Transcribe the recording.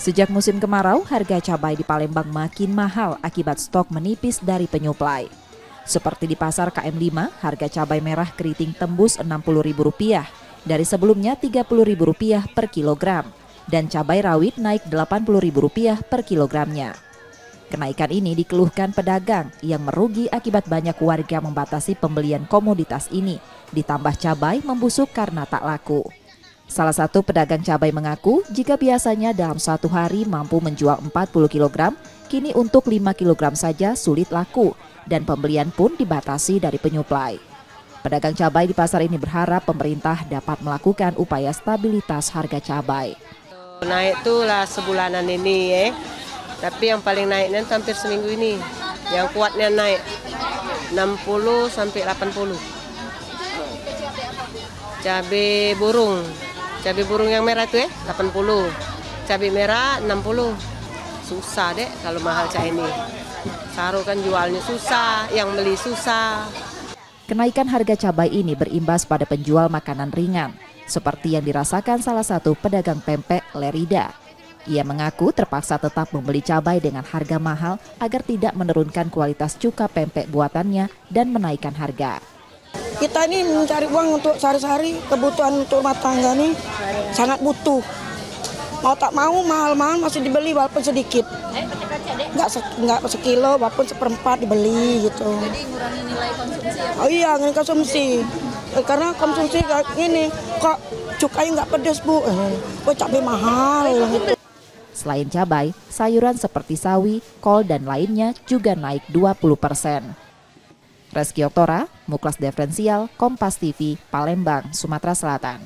Sejak musim kemarau, harga cabai di Palembang makin mahal akibat stok menipis dari penyuplai. Seperti di pasar KM5, harga cabai merah keriting tembus Rp60.000 dari sebelumnya Rp30.000 per kilogram, dan cabai rawit naik Rp80.000 per kilogramnya. Kenaikan ini dikeluhkan pedagang yang merugi akibat banyak warga membatasi pembelian komoditas ini, ditambah cabai membusuk karena tak laku. Salah satu pedagang cabai mengaku jika biasanya dalam satu hari mampu menjual 40 kg, kini untuk 5 kg saja sulit laku dan pembelian pun dibatasi dari penyuplai. Pedagang cabai di pasar ini berharap pemerintah dapat melakukan upaya stabilitas harga cabai. Naik tuh lah sebulanan ini ya, tapi yang paling naiknya hampir seminggu ini. Yang kuatnya naik 60 sampai 80. Cabai burung yang merah itu 80, cabai merah 60. Susah deh kalau mahal cak ini. Saru kan jualnya susah, yang beli susah. Kenaikan harga cabai ini berimbas pada penjual makanan ringan, seperti yang dirasakan salah satu pedagang pempek, Lerida. Ia mengaku terpaksa tetap membeli cabai dengan harga mahal agar tidak menurunkan kualitas cuka pempek buatannya dan menaikkan harga. Kita ini mencari uang untuk sehari-hari, kebutuhan untuk rumah tangga nih sangat butuh. Mau tak mau mahal-mahal masih dibeli walaupun sedikit. Nggak sekilo walaupun seperempat dibeli gitu. Jadi ngurangi nilai konsumsi ya? Oh iya, ngurangi konsumsi. Karena konsumsi kayak gini, kok cukainya nggak pedas Bu, kok cabai mahal gitu. Selain cabai, sayuran seperti sawi, kol dan lainnya juga naik 20%. Reski Oktora, Muklas Diferensial, Kompas TV, Palembang, Sumatera Selatan.